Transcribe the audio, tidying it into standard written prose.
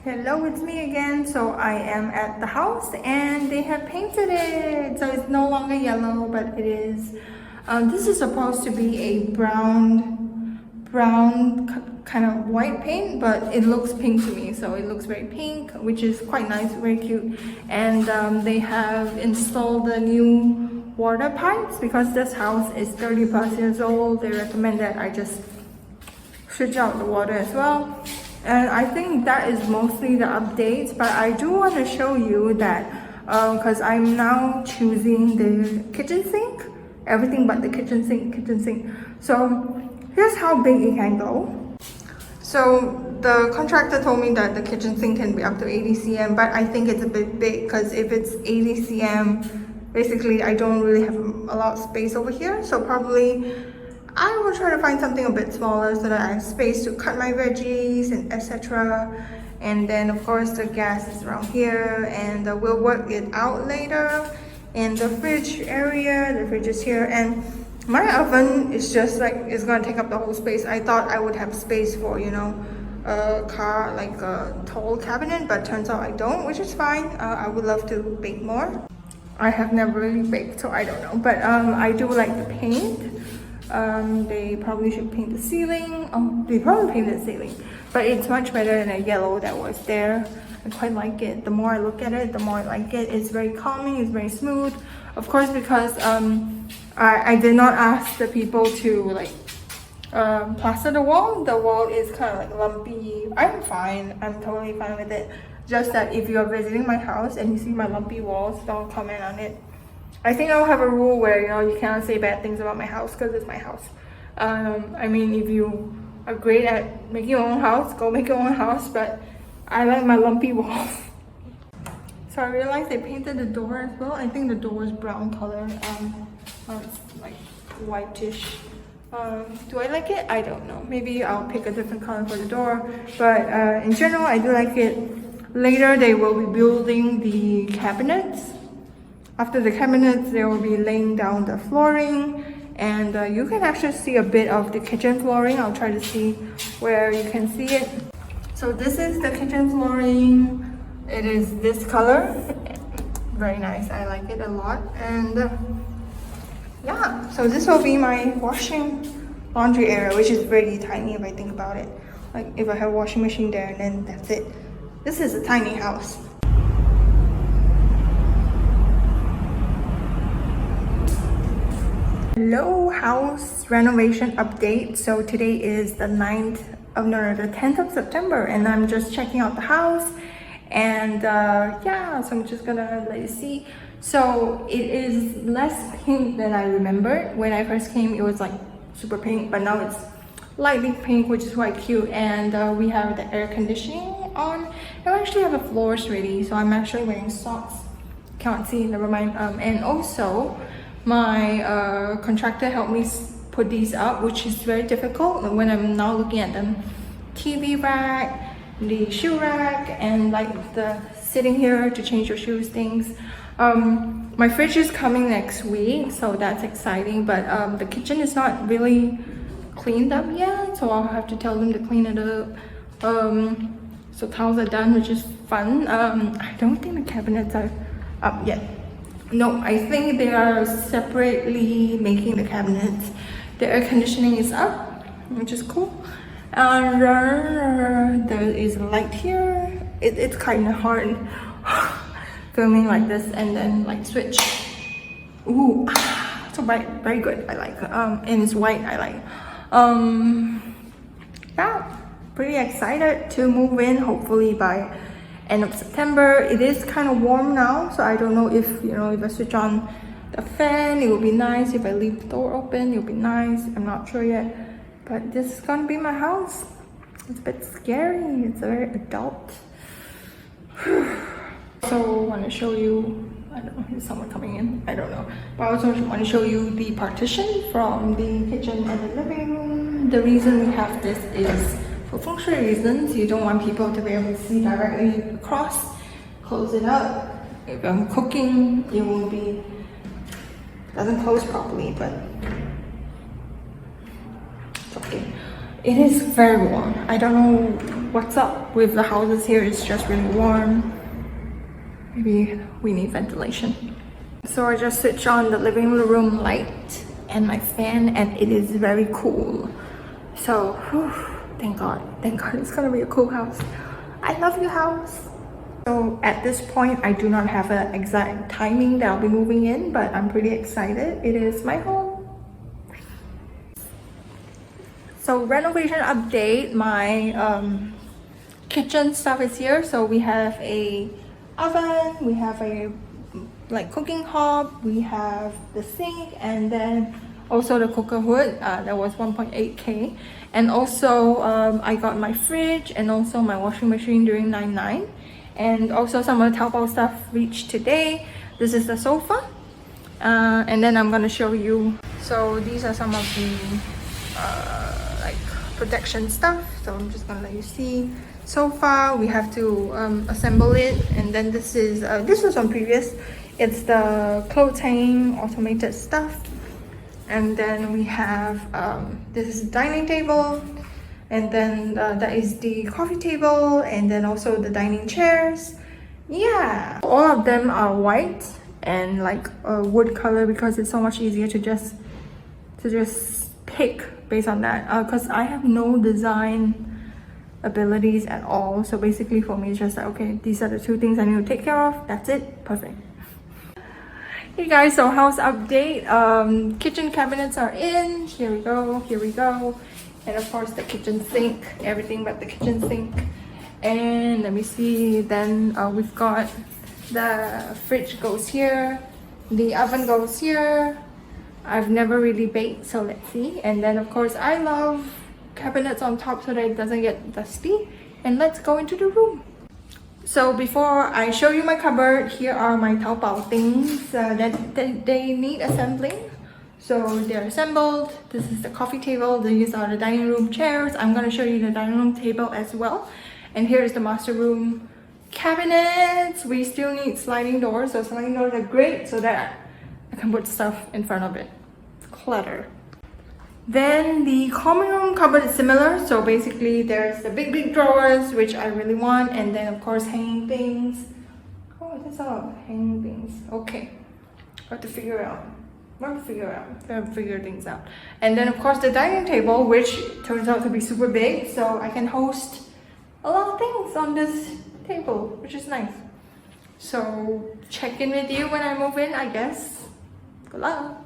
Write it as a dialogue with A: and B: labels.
A: Hello, it's me again. So I am at the house and they have painted it. So it's no longer yellow, but it is. This is supposed to be a brown kind of white paint, but it looks pink to me. So it looks very pink, which is quite nice, very cute. And they have installed the new water pipes because this house is 30 plus years old. They recommend that I just switch out the water as well. And I think that is mostly the updates, but I do want to show you that because I'm now choosing the kitchen sink, everything but the kitchen sink. So here's how big it can go. So the contractor told me that the kitchen sink can be up to 80 cm, but I think it's a bit big because if it's 80 cm, basically I don't really have a lot of space over here. So probably I will try to find something a bit smaller so that I have space to cut my veggies and etc. And then of course the gas is around here, and we'll work it out later. And the fridge area, the fridge is here, and my oven is just like, it's gonna take up the whole space. I thought I would have space for, you know, a car, like a tall cabinet, but turns out I don't, which is fine. I would love to bake more. I have never really baked, so I don't know, but I do like the paint. They probably should paint the ceiling. Oh, they probably painted the ceiling, but it's much better than a yellow that was there. I quite like it. The more I look at it, the more I like it. It's very calming, it's very smooth. Of course, because I did not ask the people to like plaster the wall. The wall is kind of like lumpy. I'm fine, I'm totally fine with it. Just that if you're visiting my house and you see my lumpy walls, don't comment on it. I think I'll have a rule where, you know, you cannot say bad things about my house because it's my house. I mean, if you are great at making your own house, go make your own house, but I like my lumpy walls. So I realized they painted the door as well. I think the door is brown color. It's like whitish. Do I like it? I don't know. Maybe I'll pick a different color for the door. But in general, I do like it. Later, they will be building the cabinets. After the cabinets, they will be laying down the flooring, and you can actually see a bit of the kitchen flooring. I'll try to see where you can see it. So this is the kitchen flooring. It is this color. Very nice. I like it a lot. And yeah, so this will be my laundry area, which is really tiny if I think about it. Like if I have a washing machine there, and then that's it. This is a tiny house. Hello, house renovation update. So today is the 10th of September, and I'm just checking out the house. And yeah, so I'm just gonna let you see. So it is less pink than I remembered. When I first came, it was like super pink, but now it's lightly pink, which is quite cute. And we have the air conditioning on. I actually have the floors ready, so I'm actually wearing socks. Can't see, never mind. And also my contractor helped me put these up, which is very difficult when I'm now looking at them. TV rack, the shoe rack, and like the sitting here to change your shoes things. My fridge is coming next week, so that's exciting, but the kitchen is not really cleaned up yet, so I'll have to tell them to clean it up. So towels are done, which is fun. I don't think the cabinets are up yet. No, I think they are separately making the cabinets. The air conditioning is up, which is cool. And there is a light here. It's kind of hard filming like this and then like switch. Ooh, so bright, very good. I like. And it's white. I like. Yeah, pretty excited to move in. Hopefully by end of September. It is kind of warm now, so I don't know if, you know, if I switch on the fan, it will be nice. If I leave the door open, it will be nice. I'm not sure yet, but this is gonna be my house. It's a bit scary. It's very adult. So I want to show you, I don't know, is someone coming in? I don't know. But I also want to show you the partition from the kitchen and the living room. The reason we have this is for feng shui reasons. You don't want people to be able to see directly across. Close it up. If I'm cooking, it won't be, doesn't close properly, but it's okay. It is very warm. I don't know what's up with the houses here. It's just really warm. Maybe we need ventilation. So I just switched on the living room light and my fan, and it is very cool. So whew, thank God it's gonna be a cool house. I love your house. So at this point, I do not have an exact timing that I'll be moving in, but I'm pretty excited. It is my home. So renovation update, my kitchen stuff is here. So we have a oven, we have a like cooking hob, we have the sink, and then also the cooker hood that was 1.8k, and also I got my fridge and also my washing machine during 9/9, and also some of the Taobao stuff reached today. This is the sofa, and then I'm gonna show you. So these are some of the like protection stuff, so I'm just gonna let you see. Sofa, we have to assemble it, and then this was on previous. It's the clothes hanging automated stuff. And then we have this is the dining table, and then that is the coffee table, and then also the dining chairs. Yeah, all of them are white and like a wood color because it's so much easier to just pick based on that, because I have no design abilities at all. So basically for me it's just like, okay, these are the two things I need to take care of. That's it. Perfect. Hey guys, so house update. Kitchen cabinets are in. Here we go. And of course the kitchen sink, everything but the kitchen sink. And let me see, then we've got the fridge goes here, the oven goes here. I've never really baked, so let's see. And then of course I love cabinets on top so that it doesn't get dusty. And let's go into the room. So before I show you my cupboard, here are my Taobao things that they need assembling. So they're assembled. This is the coffee table. These are the dining room chairs. I'm going to show you the dining room table as well. And here is the master room cabinets. We still need sliding doors. So sliding doors are great so that I can put stuff in front of it. Clutter. Then the common room cupboard is similar. So basically there's the big drawers, which I really want, and then of course hanging things. Oh, that's all hanging things. Okay, got to figure things out. And then of course the dining table, which turns out to be super big, so I can host a lot of things on this table, which is nice. So check in with you when I move in, I guess. Good luck.